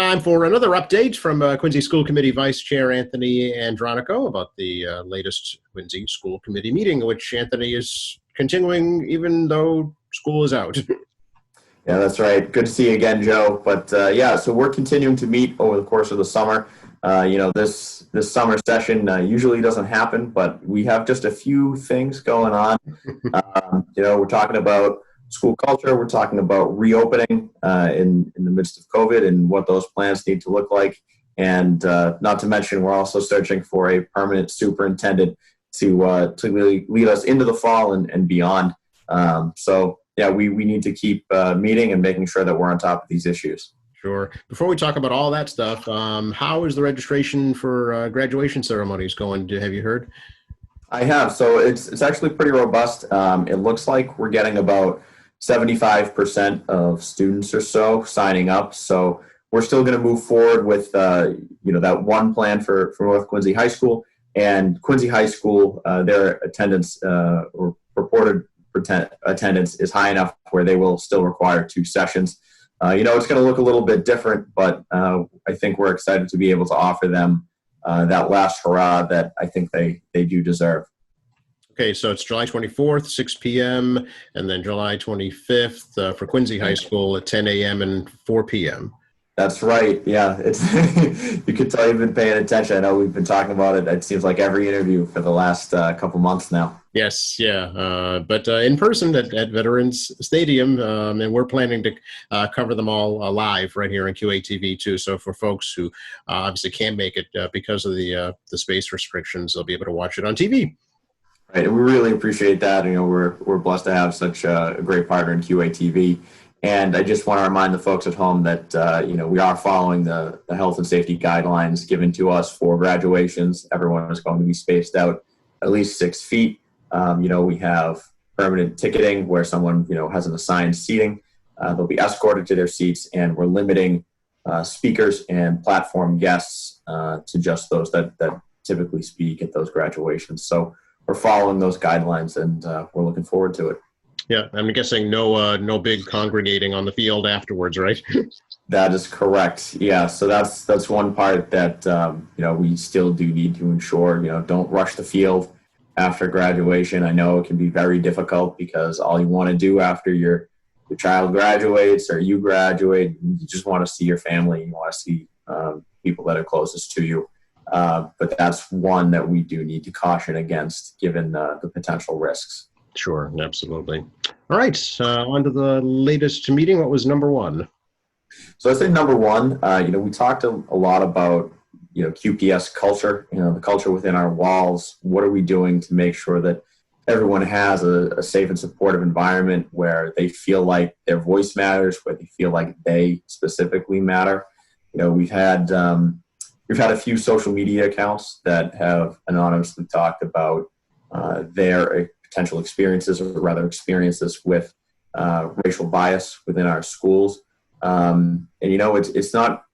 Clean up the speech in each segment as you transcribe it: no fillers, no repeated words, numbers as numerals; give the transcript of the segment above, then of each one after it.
time for another update from Quincy School Committee Vice Chair Anthony Andronico about the latest Quincy School Committee meeting, which Anthony is continuing even though school is out. Yeah, that's right. Good to see you again, Joe. But so we're continuing to meet over the course of the summer. This summer session usually doesn't happen, but we have just a few things going on. We're talking about school culture. We're talking about reopening in the midst of COVID and what those plans need to look like. And not to mention, we're also searching for a permanent superintendent to really lead us into the fall and beyond. We need to keep meeting and making sure that we're on top of these issues. Sure. Before we talk about all that stuff, how is the registration for graduation ceremonies going? Have you heard? I have. So it's actually pretty robust. It looks like we're getting about 75% of students or so signing up. So we're still going to move forward with that one plan for North Quincy High School. And Quincy High School, their attendance or purported attendance is high enough where they will still require 2 sessions. It's going to look a little bit different, but I think we're excited to be able to offer them that last hurrah that I think they do deserve. Okay, so it's July 24th, 6 p.m., and then July 25th for Quincy High School at 10 a.m. and 4 p.m. That's right. Yeah, it's you can tell you've been paying attention. I know we've been talking about it. It seems like every interview for the last couple months now. Yes, yeah, but in person at Veterans Stadium, and we're planning to cover them all live right here on QATV too. So for folks who obviously can't make it because of the space restrictions, they'll be able to watch it on TV. Right, and we really appreciate that. We're blessed to have such a great partner in QATV. And I just want to remind the folks at home that, we are following the health and safety guidelines given to us for graduations. Everyone is going to be spaced out at least 6 feet. We have permanent ticketing where someone, has an assigned seating. They'll be escorted to their seats, and we're limiting speakers and platform guests to just those that typically speak at those graduations. So we're following those guidelines, and we're looking forward to it. Yeah, I'm guessing no big congregating on the field afterwards, right? That is correct. Yeah, so that's one part that we still do need to ensure. Don't rush the field after graduation. I know it can be very difficult because all you want to do after your child graduates or you graduate, you just want to see your family. You want to see people that are closest to you. But that's one that we do need to caution against, given the potential risks. Sure, absolutely. All right, on to the latest meeting. What was number one? So I think number one, we talked a lot about, QPS culture, the culture within our walls. What are we doing to make sure that everyone has a safe and supportive environment where they feel like their voice matters, where they feel like they specifically matter? We've had a few social media accounts that have anonymously talked about their potential experiences, or rather experiences with racial bias within our schools. It's not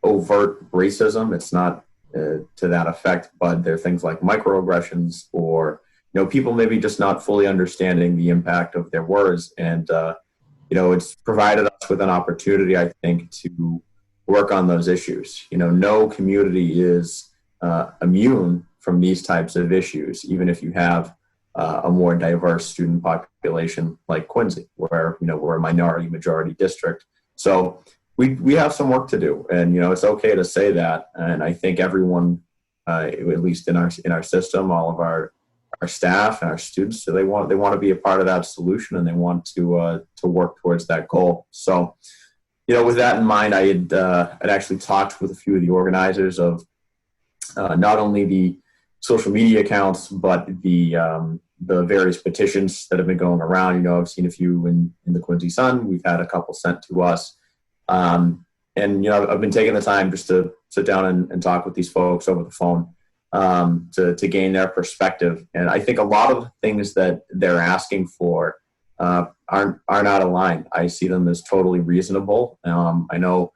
overt racism. It's not to that effect, but there are things like microaggressions or, people maybe just not fully understanding the impact of their words. And, it's provided us with an opportunity, I think, to work on those issues. No community is immune from these types of issues, even if you have a more diverse student population like Quincy, where, we're a minority majority district. So we have some work to do, and, it's okay to say that. And I think everyone, at least in our system, all of our staff and our students, so they want to be a part of that solution, and they want to work towards that goal. So, with that in mind, I'd actually talked with a few of the organizers of not only the social media accounts, but the various petitions that have been going around. I've seen a few in the Quincy Sun. We've had a couple sent to us. I've been taking the time just to sit down and talk with these folks over the phone to gain their perspective. And I think a lot of the things that they're asking for are not aligned. I see them as totally reasonable. I know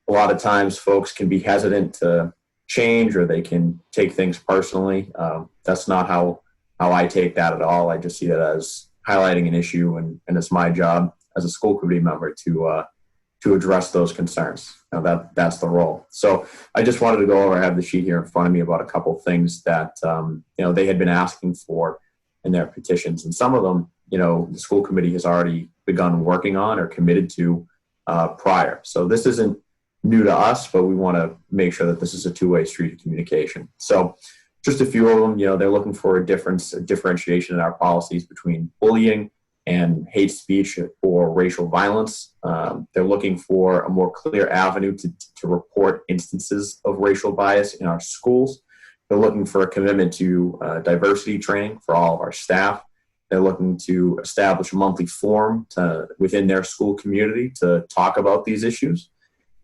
a lot of times folks can be hesitant to change, or they can take things personally. That's not how I take that at all. I just see that as highlighting an issue, and it's my job as a school committee member to to address those concerns. Now that's the role. So I just wanted to go over, I have the sheet here in front of me about a couple of things that, they had been asking for in their petitions. And some of them, the school committee has already begun working on or committed to prior. So this isn't new to us, but we want to make sure that this is a two-way street of communication. So just a few of them, they're looking for a differentiation in our policies between bullying and hate speech or racial violence. They're looking for a more clear avenue to report instances of racial bias in our schools. They're looking for a commitment to diversity training for all of our staff. They're looking to establish a monthly forum within their school community to talk about these issues.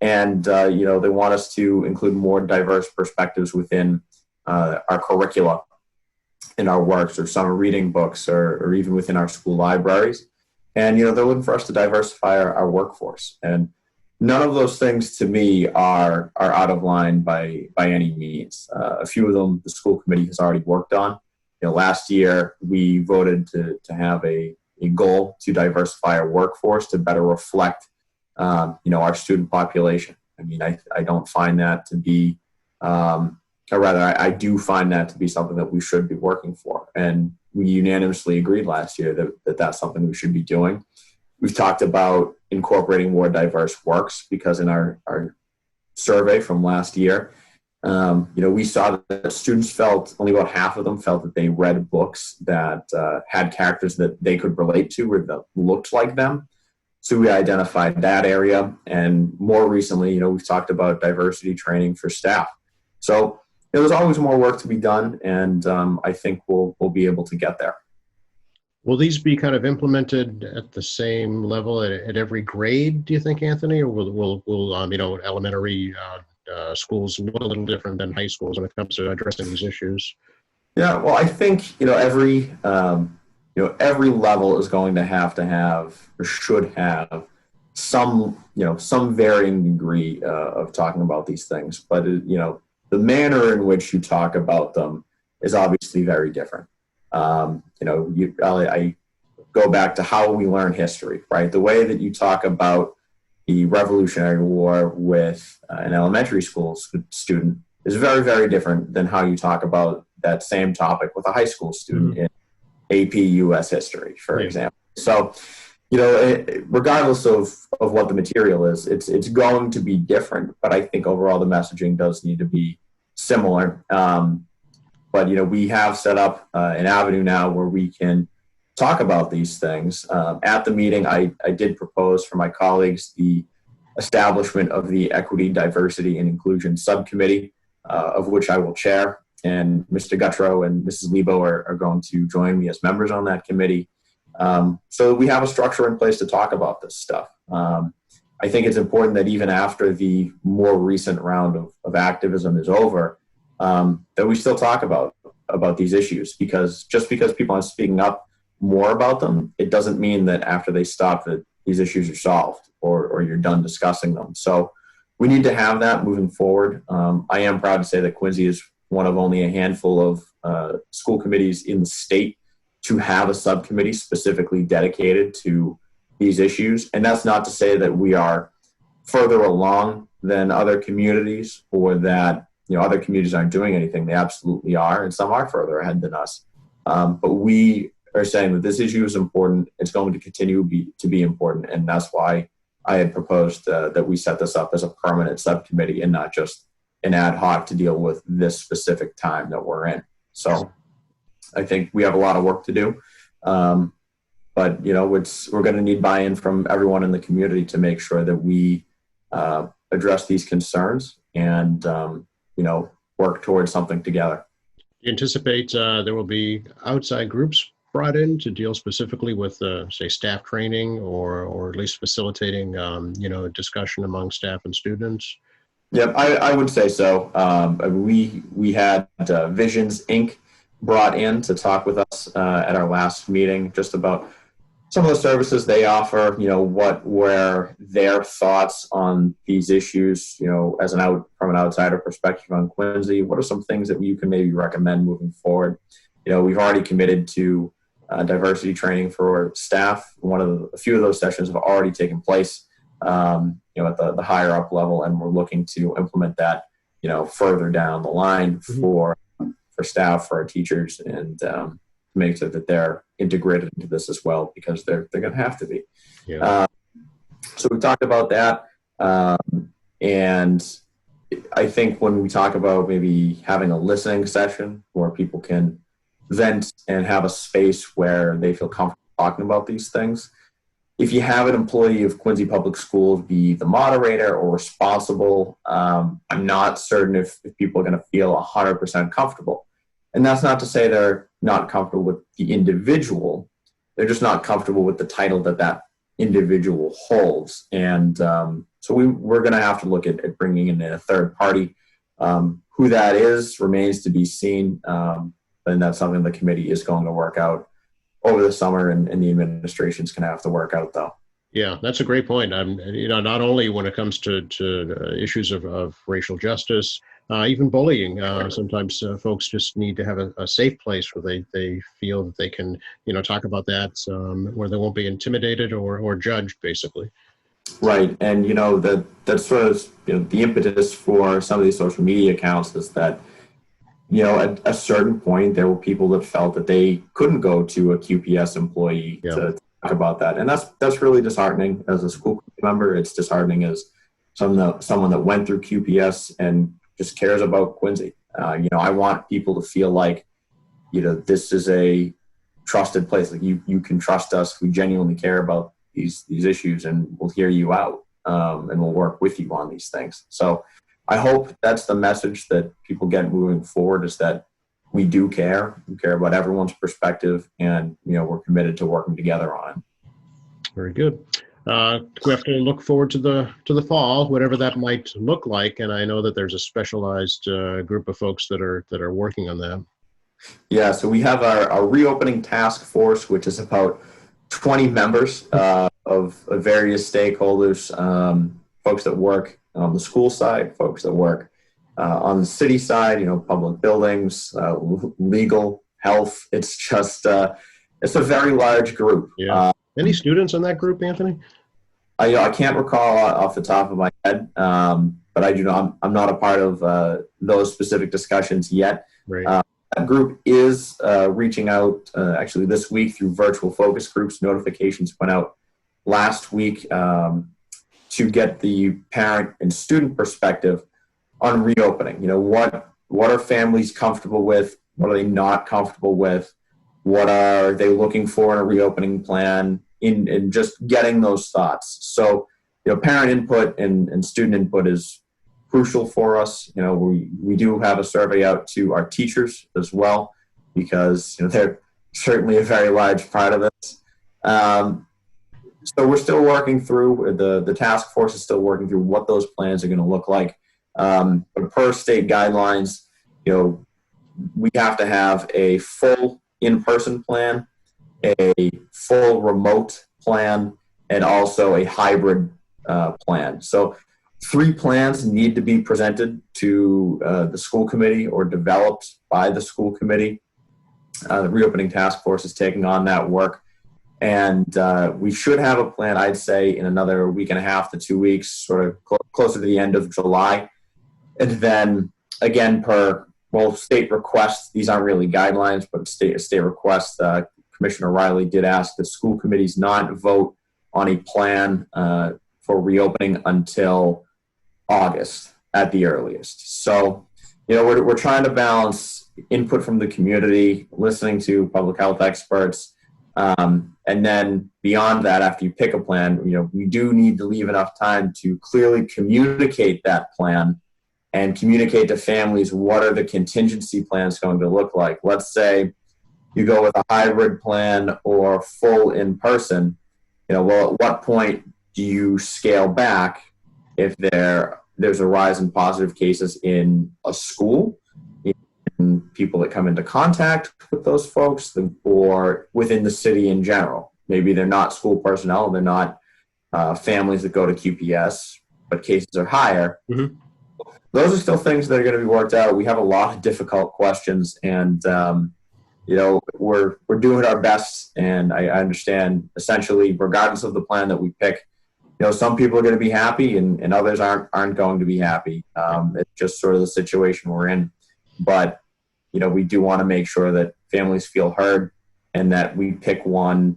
And, they want us to include more diverse perspectives within our curricula in our works or summer reading books or even within our school libraries. And, they're looking for us to diversify our workforce. And none of those things to me are out of line by any means. A few of them the school committee has already worked on. Last year we voted to have a goal to diversify our workforce to better reflect, our student population. I mean, I don't find that to be, or rather, I do find that to be something that we should be working for. And we unanimously agreed last year that that's something we should be doing. We've talked about incorporating more diverse works because in our survey from last year, we saw that students only about half of them felt that they read books that had characters that they could relate to or that looked like them. So we identified that area. And more recently, we've talked about diversity training for staff. So there's always more work to be done, and I think we'll be able to get there. Will these be kind of implemented at the same level at every grade, do you think, Anthony, or will elementary schools look a little different than high schools when it comes to addressing these issues? Yeah, well, I think every level is going to have or should have some varying degree of talking about these things, but the manner in which you talk about them is obviously very different. I go back to how we learn history, right? The way that you talk about the Revolutionary War with an elementary school student is very, very different than how you talk about that same topic with a high school student in AP US history, for example. So, regardless of what the material is, it's going to be different, but I think overall the messaging does need to be similar. But we have set up an avenue now where we can talk about these things. At the meeting, I did propose for my colleagues the establishment of the Equity, Diversity, and Inclusion Subcommittee, of which I will chair. And Mr. Guttrow and Mrs. Lebo are going to join me as members on that committee. So we have a structure in place to talk about this stuff. I think it's important that even after the more recent round of activism is over, that we still talk about these issues, because just because people aren't speaking up more about them, it doesn't mean that after they stop that these issues are solved or you're done discussing them. So we need to have that moving forward. I am proud to say that Quincy is one of only a handful of school committees in the state to have a subcommittee specifically dedicated to these issues. And that's not to say that we are further along than other communities or that other communities aren't doing anything. They absolutely are, and some are further ahead than us. But we are saying that this issue is important. It's going to continue to be important, and that's why I had proposed that we set this up as a permanent subcommittee and not just an ad hoc to deal with this specific time that we're in. So I think we have a lot of work to do. But we're going to need buy-in from everyone in the community to make sure that we address these concerns and work towards something together. Do you anticipate there will be outside groups brought in to deal specifically with, say, staff training or at least facilitating, a discussion among staff and students? Yep, I would say so. We had Visions Inc. brought in to talk with us at our last meeting just about some of the services they offer, what were their thoughts on these issues, from an outsider perspective on Quincy. What are some things that you can maybe recommend moving forward? We've already committed to diversity training for staff. A few of those sessions have already taken place. at the higher up level, and we're looking to implement that, further down the line for staff, for our teachers, and make sure that they're integrated into this as well, because they're going to have to be. Yeah. So we talked about that, and I think when we talk about maybe having a listening session where people can vent and have a space where they feel comfortable talking about these things, if you have an employee of Quincy Public Schools be the moderator or responsible, I'm not certain if people are going to feel 100% comfortable. And that's not to say they're not comfortable with the individual. They're just not comfortable with the title that individual holds. And so we're going to have to look at bringing in a third party. Who that is remains to be seen. And that's something the committee is going to work out over the summer, and the administration's going to have to work out, though. Yeah, that's a great point. Not only when it comes to issues of racial justice, even bullying. Sometimes folks just need to have a safe place where they feel that they can, talk about that, where they won't be intimidated or judged, basically. Right, and that's sort of the impetus for some of these social media accounts is that at a certain point there were people that felt that they couldn't go to a QPS employee to talk about that, and that's really disheartening as a school member. It's disheartening as someone that went through QPS and just cares about Quincy. I want people to feel like this is a trusted place. Like you can trust us. We genuinely care about these issues, and we'll hear you out, and we'll work with you on these things. So I hope that's the message that people get moving forward, is that we do care. We care about everyone's perspective, and we're committed to working together on it. Very good. We have to look forward to the fall, whatever that might look like. And I know that there's a specialized group of folks that are working on that. Yeah, so we have our reopening task force, which is about 20 members of various stakeholders, folks that work on the school side, folks that work on the city side, public buildings, legal, health. It's just it's a very large group. Yeah. Any students in that group, Anthony? I can't recall off the top of my head, but I do know I'm not a part of those specific discussions yet. Right. That group is reaching out actually this week through virtual focus groups. Notifications went out last week to get the parent and student perspective on reopening. What are families comfortable with? What are they not comfortable with? What are they looking for in a reopening plan? In just getting those thoughts. So, parent input and student input is crucial for us. We do have a survey out to our teachers as well, because they're certainly a very large part of this. So we're still working through, the task force is still working through what those plans are going to look like. But per state guidelines, we have to have a full in-person plan, a full remote plan, and also a hybrid plan. So 3 plans need to be presented to the school committee or developed by the school committee. The reopening task force is taking on that work. And we should have a plan, I'd say, in another week and a half to 2 weeks, sort of closer to the end of July. And then, again, state requests, these aren't really guidelines, but state requests, Commissioner Riley did ask the school committees not vote on a plan for reopening until August at the earliest. So, we're trying to balance input from the community, listening to public health experts, and then beyond that, after you pick a plan, we do need to leave enough time to clearly communicate that plan and communicate to families what are the contingency plans going to look like. Let's say you go with a hybrid plan or full in-person, well, at what point do you scale back if there's a rise in positive cases in a school, in people that come into contact with those folks, or within the city in general? Maybe they're not school personnel, they're not families that go to QPS, but cases are higher. Mm-hmm. Those are still things that are going to be worked out. We have a lot of difficult questions, and we're doing our best. And I understand, essentially, regardless of the plan that we pick, some people are going to be happy and others aren't going to be happy. It's just sort of the situation we're in. But, we do want to make sure that families feel heard and that we pick one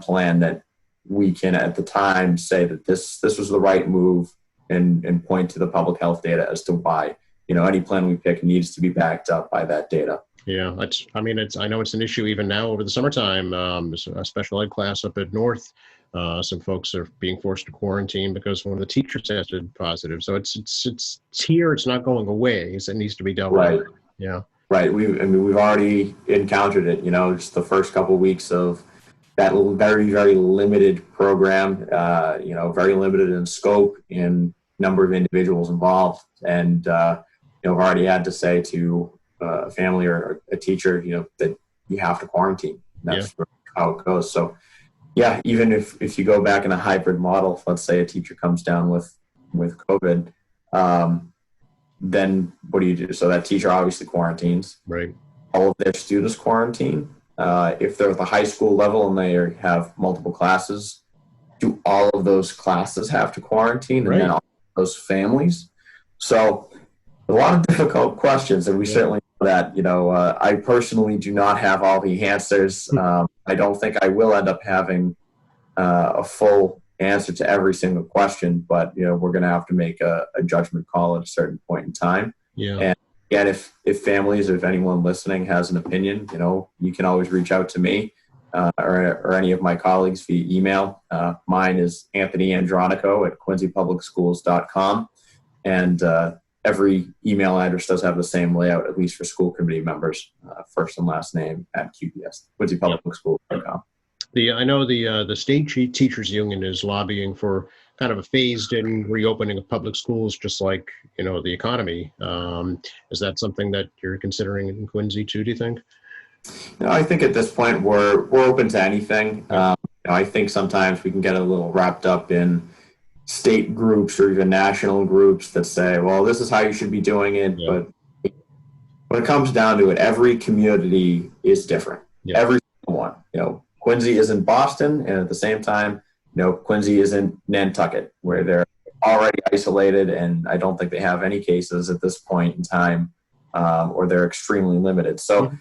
plan that we can at the time say that this was the right move and point to the public health data as to why, any plan we pick needs to be backed up by that data. Yeah, I know it's an issue even now over the summertime. There's a special ed class up at North. Some folks are being forced to quarantine because one of the teachers tested positive. So it's here. It's not going away. It needs to be dealt with. Yeah. Right. We've already encountered it. Just the first couple of weeks of that very, very limited program. Very limited in scope, in number of individuals involved, and I've already had to say to a family or a teacher, that you have to quarantine. That's how it goes. So, yeah, even if you go back in a hybrid model, let's say a teacher comes down with COVID, then what do you do? So that teacher obviously quarantines. Right. All of their students quarantine. If they're at the high school level and they have multiple classes, do all of those classes have to quarantine? And then all those families? So a lot of difficult questions, and we certainly know that. I personally do not have all the answers. I don't think I will end up having a full answer to every single question, but we're going to have to make a judgment call at a certain point in time. Yeah. And again, if families, if anyone listening has an opinion, you can always reach out to me or any of my colleagues via email. Mine is Anthony Andronico at quincypublicschools.com, and every email address does have the same layout, at least for school committee members, first and last name at QPS, quincypublicschools.com. I know the state teachers union is lobbying for kind of a phased-in reopening of public schools, just like the economy. Is that something that you're considering in Quincy too? Do you think? No, I think at this point we're open to anything. I think sometimes we can get a little wrapped up in state groups or even national groups that say, well, this is how you should be doing it. Yeah. But when it comes down to it, every community is different. Yeah. Every single one. Quincy isn't Boston, and at the same time, Quincy isn't Nantucket, where they're already isolated, and I don't think they have any cases at this point in time, or they're extremely limited. So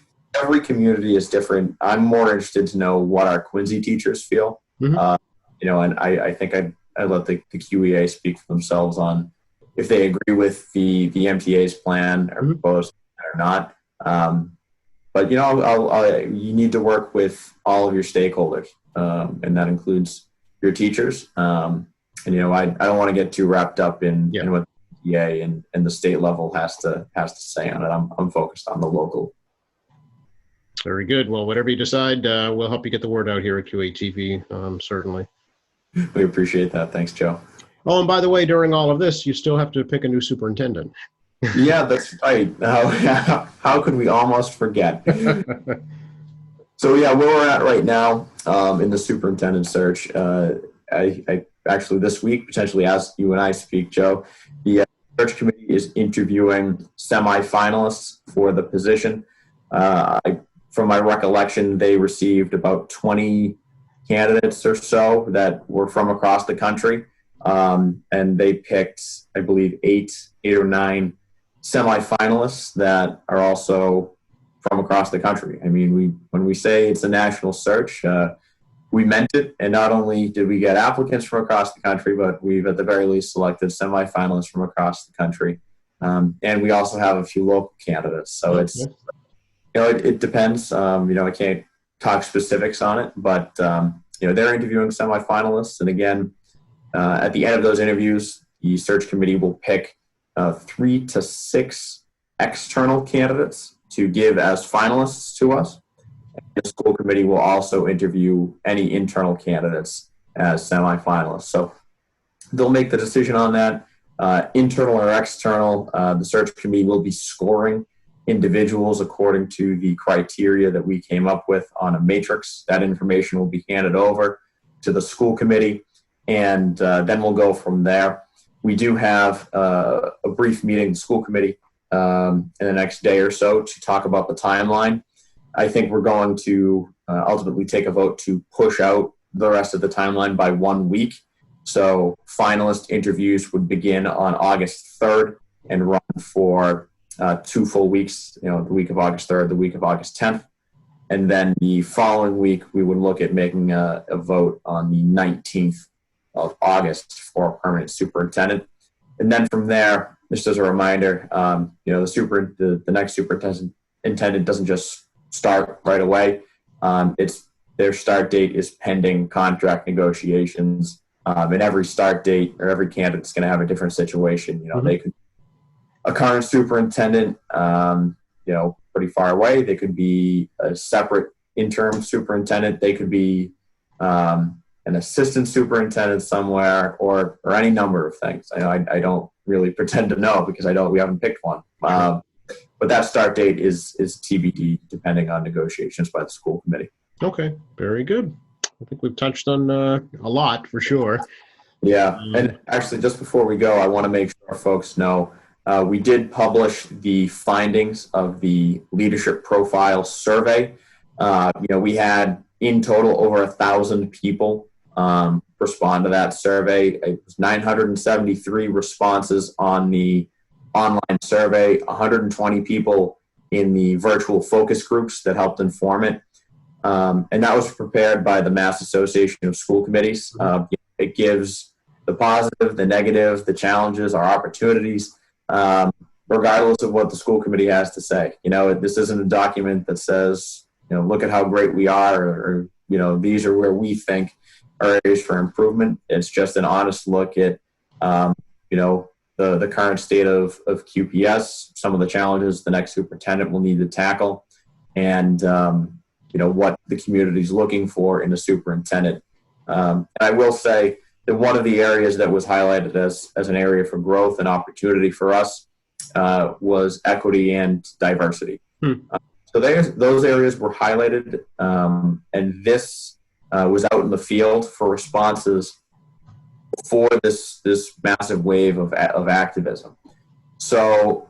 every community is different. I'm more interested to know what our Quincy teachers feel. And I think I let the QEA speak for themselves on if they agree with the MTA's plan or proposed or not. But you need to work with all of your stakeholders, and that includes your teachers. I don't want to get too wrapped up in what the MTA and the state level has to say on it. I'm focused on the local. Very good. Well, whatever you decide, we'll help you get the word out here at QATV, certainly. We appreciate that. Thanks, Joe. Oh, and by the way, during all of this, you still have to pick a new superintendent. Yeah, that's right. How could we almost forget? So, where we're at right now in the superintendent search, I actually this week, potentially as you and I speak, Joe, the search committee is interviewing semifinalists for the position. From my recollection, they received about 20 candidates or so that were from across the country. And they picked, I believe, eight or nine semifinalists that are also from across the country. I mean, when we say it's a national search, we meant it. And not only did we get applicants from across the country, but we've at the very least selected semifinalists from across the country. And we also have a few local candidates. So it's, it depends. I can't talk specifics on it, but they're interviewing semifinalists, and again, at the end of those interviews, the search committee will pick 3 to 6 external candidates to give as finalists to us. And the school committee will also interview any internal candidates as semifinalists. So they'll make the decision on that, internal or external. The search committee will be scoring individuals according to the criteria that we came up with on a matrix. That information will be handed over to the school committee, and then we'll go from there. We do have a brief meeting, the school committee, in the next day or so to talk about the timeline. I think we're going to ultimately take a vote to push out the rest of the timeline by 1 week So finalist interviews would begin on August 3rd and run for 2 full weeks, the week of August 3rd, the week of August 10th. And then the following week, we would look at making a vote on the 19th of August for a permanent superintendent. And then from there, just as a reminder, the next superintendent doesn't just start right away. Their start date is pending contract negotiations. And every start date or every candidate is going to have a different situation. They could a current superintendent, pretty far away. They could be a separate interim superintendent. They could be an assistant superintendent somewhere, or any number of things. I don't really pretend to know because we haven't picked one. But that start date is TBD, depending on negotiations by the school committee. Okay, very good. I think we've touched on a lot for sure. Yeah, and actually, just before we go, I want to make sure folks know we did publish the findings of the leadership profile survey. We had in total over 1,000 people respond to that survey. It was 973 responses on the online survey, 120 people in the virtual focus groups that helped inform it. And that was prepared by the Mass Association of School Committees. It gives the positive, the negative, the challenges, our opportunities, regardless of what the school committee has to say. This isn't a document that says, look at how great we are, or these are where we think are areas for improvement. It's just an honest look at, the current state of QPS, some of the challenges the next superintendent will need to tackle, and what the community is looking for in a superintendent. And I will say that one of the areas that was highlighted as an area for growth and opportunity for us was equity and diversity. So those areas were highlighted, and this was out in the field for responses for this massive wave of activism. So,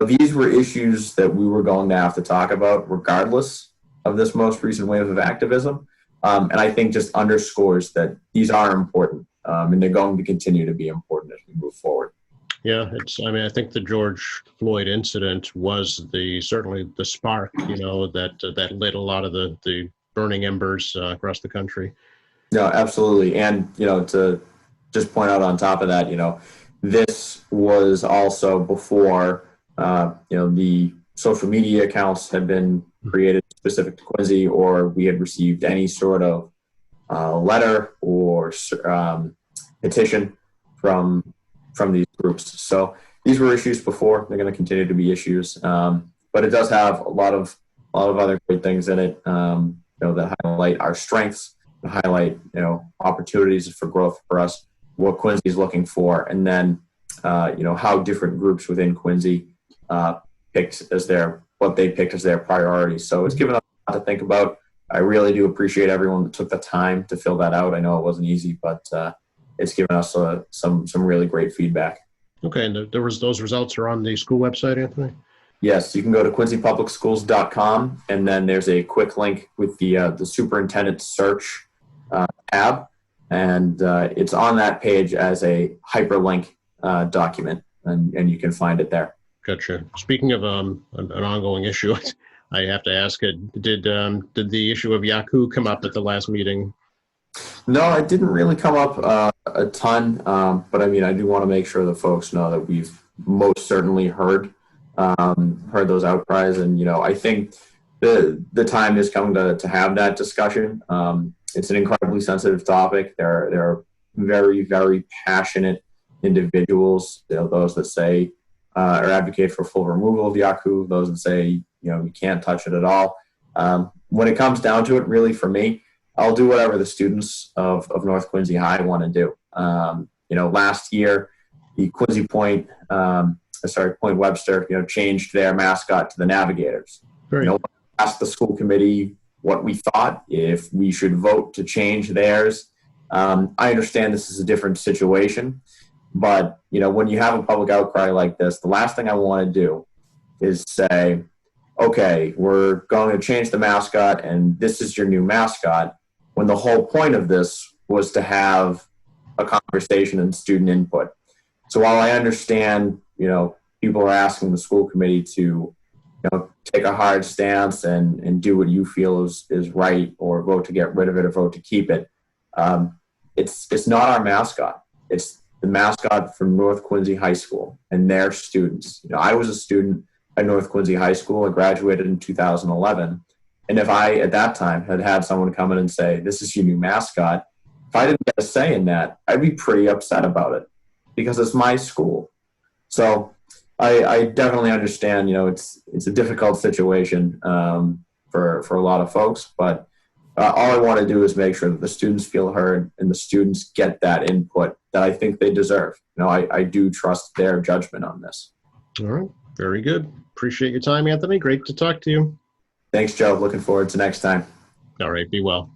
these were issues that we were going to have to talk about regardless of this most recent wave of activism. And I think just underscores that these are important, and they're going to continue to be important as we move forward. Yeah, I think the George Floyd incident was certainly the spark, that lit a lot of the burning embers across the country. No, absolutely. And, to just point out on top of that, this was also before, the social media accounts had been created specific to Quincy, or we had received any sort of letter or petition from these groups. So these were issues before; they're going to continue to be issues. But it does have a lot of other great things in it, that highlight our strengths, that highlight opportunities for growth for us, what Quincy is looking for, and then how different groups within Quincy picked as their priorities. So it's given us a lot to think about. I really do appreciate everyone that took the time to fill that out. I know it wasn't easy, but it's given us some really great feedback. Okay, and those results are on the school website, Anthony? Yes, you can go to quincypublicschools.com, and then there's a quick link with the superintendent search tab, and it's on that page as a hyperlink document, and you can find it there. Gotcha. Speaking of an ongoing issue, I have to ask it. Did the issue of Yahoo come up at the last meeting? No, it didn't really come up a ton, but I do want to make sure that folks know that we've most certainly heard those outcries, and I think the time is coming to have that discussion. It's an incredibly sensitive topic. There are very, very passionate individuals, those that say or advocate for full removal of Yahoo, those that say you can't touch it at all. When it comes down to it, really, for me, I'll do whatever the students of North Quincy High want to do. Last year, the Quincy Point Webster, changed their mascot to the Navigators. Asked the school committee what we thought, if we should vote to change theirs. I understand this is a different situation, but when you have a public outcry like this, the last thing I want to do is say, okay, we're going to change the mascot and this is your new mascot, when the whole point of this was to have a conversation and student input. So while I understand, people are asking the school committee to, take a hard stance and do what you feel is right, or vote to get rid of it or vote to keep it, it's not our mascot. It's the mascot from North Quincy High School and their students. I was a student at North Quincy High School. I graduated in 2011. And if I, at that time, had someone come in and say, this is your new mascot, if I didn't get a say in that, I'd be pretty upset about it because it's my school. So I definitely understand, it's a difficult situation for a lot of folks, but all I want to do is make sure that the students feel heard and the students get that input that I think they deserve. I do trust their judgment on this. All right. Very good. Appreciate your time, Anthony. Great to talk to you. Thanks, Joe. Looking forward to next time. All right. Be well.